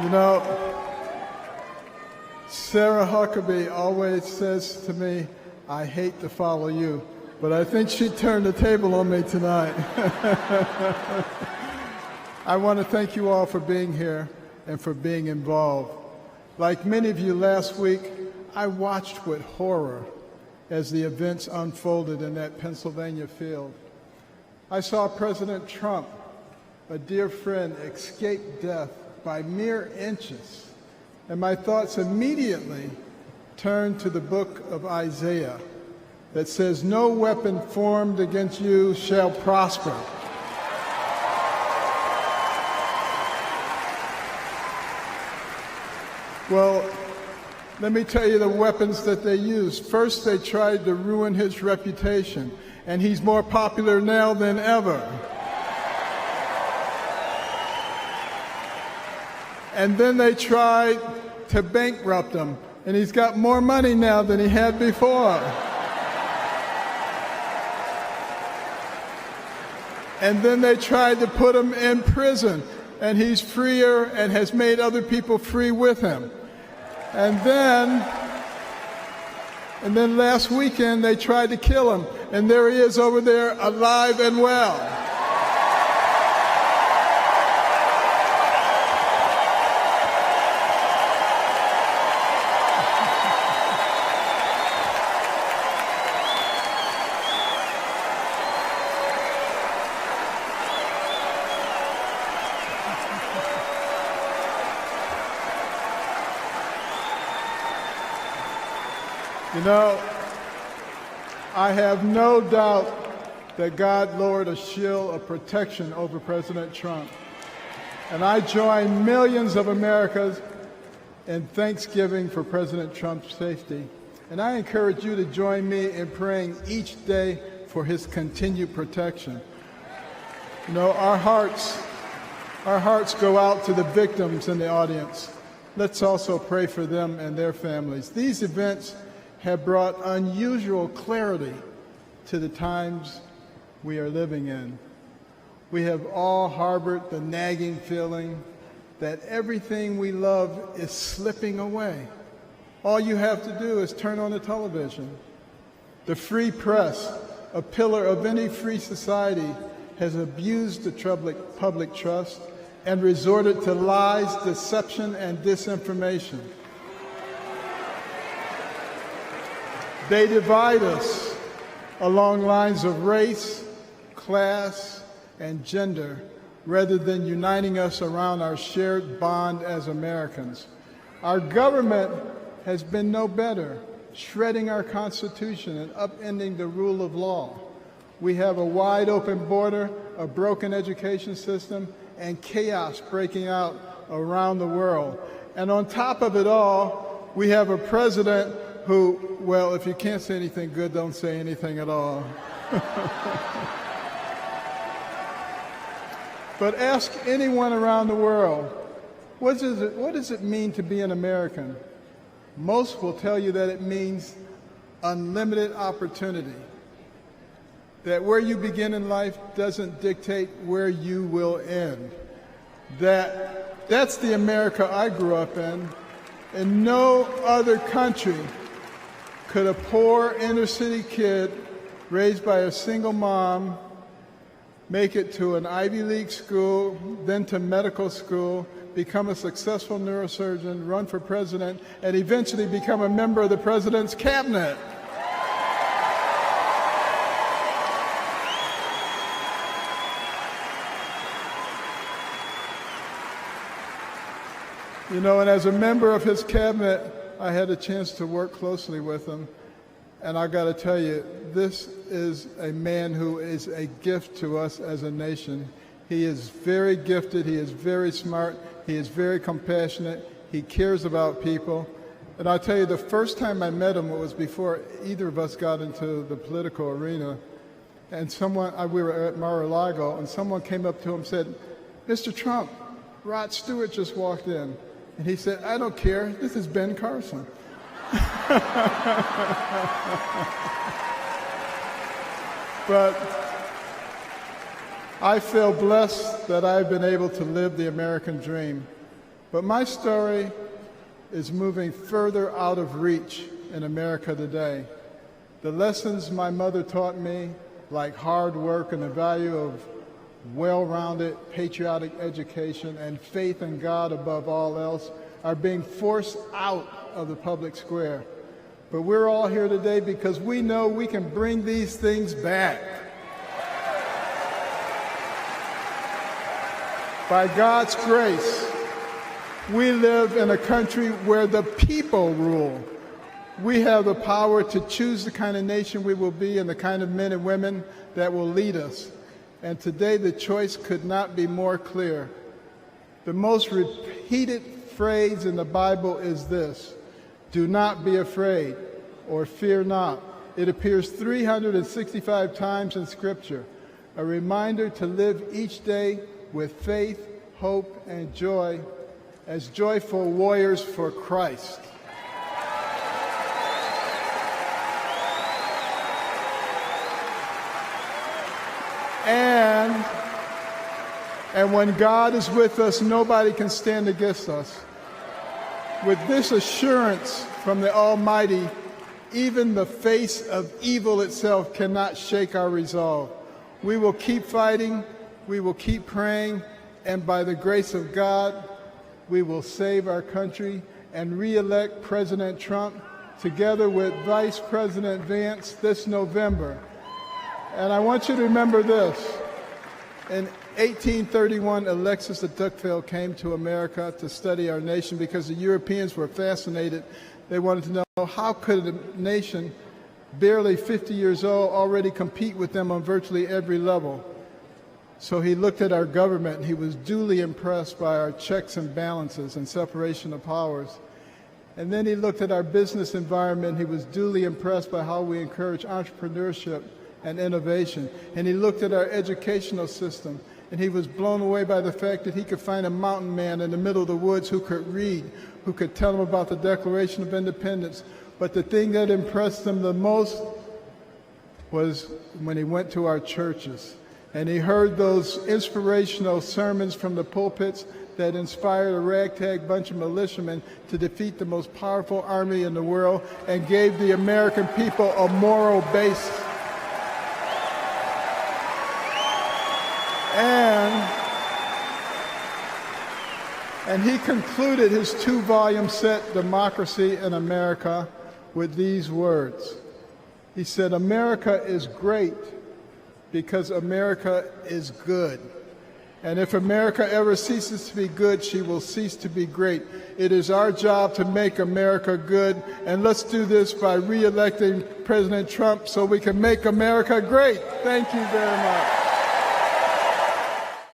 You know, Sarah Huckabee always says to me, I hate to follow you, but I think she turned the table on me tonight. I want to thank you all for being here and for being involved. Like many of you last week, I watched with horror as the events unfolded in that Pennsylvania field. I saw President Trump, a dear friend, escape death by mere inches, and my thoughts immediately turned to the book of Isaiah that says, "No weapon formed against you shall prosper." Well, let me tell you the weapons that they used. First, they tried to ruin his reputation, and he's more popular now than ever. And then they tried to bankrupt him, and he's got more money now than he had before. And then they tried to put him in prison, and he's freer and has made other people free with him. And then last weekend they tried to kill him, and there he is over there alive and well. You know, I have no doubt that God lowered a shield of protection over President Trump. And I join millions of Americans in thanksgiving for President Trump's safety. And I encourage you to join me in praying each day for his continued protection. You know, our hearts go out to the victims in the audience. Let's also pray for them and their families. These events have brought unusual clarity to the times we are living in. We have all harbored the nagging feeling that everything we love is slipping away. All you have to do is turn on the television. The free press, a pillar of any free society, has abused the public trust and resorted to lies, deception, and disinformation. They divide us along lines of race, class, and gender, rather than uniting us around our shared bond as Americans. Our government has been no better, shredding our Constitution and upending the rule of law. We have a wide open border, a broken education system, and chaos breaking out around the world. And on top of it all, we have a president who, well, if you can't say anything good, don't say anything at all. But ask anyone around the world, what does it mean to be an American? Most will tell you that it means unlimited opportunity, that where you begin in life doesn't dictate where you will end. That's the America I grew up in. In no other country could a poor inner-city kid raised by a single mom make it to an Ivy League school, then to medical school, become a successful neurosurgeon, run for president, and eventually become a member of the president's cabinet? You know, and as a member of his cabinet, I had a chance to work closely with him, and I got to tell you, this is a man who is a gift to us as a nation. He is very gifted, he is very smart, he is very compassionate, he cares about people. And I'll tell you, the first time I met him, it was before either of us got into the political arena, and we were at Mar-a-Lago, and someone came up to him and said, "Mr. Trump, Rod Stewart just walked in." And he said, "I don't care, this is Ben Carson." But I feel blessed that I've been able to live the American dream. But my story is moving further out of reach in America today. The lessons my mother taught me, like hard work and the value of well-rounded patriotic education and faith in God above all else, are being forced out of the public square. But we're all here today because we know we can bring these things back. By God's grace, we live in a country where the people rule. We have the power to choose the kind of nation we will be and the kind of men and women that will lead us. And today the choice could not be more clear. The most repeated phrase in the Bible is this: do not be afraid, or fear not. It appears 365 times in Scripture, a reminder to live each day with faith, hope, and joy as joyful warriors for Christ. And when God is with us, nobody can stand against us. With this assurance from the Almighty, even the face of evil itself cannot shake our resolve. We will keep fighting, we will keep praying, and by the grace of God, we will save our country and re-elect President Trump together with Vice President Vance this November. And I want you to remember this. In 1831, Alexis de Tocqueville came to America to study our nation because the Europeans were fascinated. They wanted to know, how could a nation barely 50 years old already compete with them on virtually every level? So he looked at our government, and he was duly impressed by our checks and balances and separation of powers. And then he looked at our business environment. He was duly impressed by how we encourage entrepreneurship and innovation. And he looked at our educational system, and he was blown away by the fact that he could find a mountain man in the middle of the woods who could read, who could tell him about the Declaration of Independence. But the thing that impressed him the most was when he went to our churches and he heard those inspirational sermons from the pulpits that inspired a ragtag bunch of militiamen to defeat the most powerful army in the world and gave the American people a moral base. And he concluded his 2-volume set, Democracy in America, with these words. He said, "America is great because America is good. And if America ever ceases to be good, she will cease to be great. It is our job to make America good, and let's do this by re-electing President Trump so we can make America great." Thank you very much.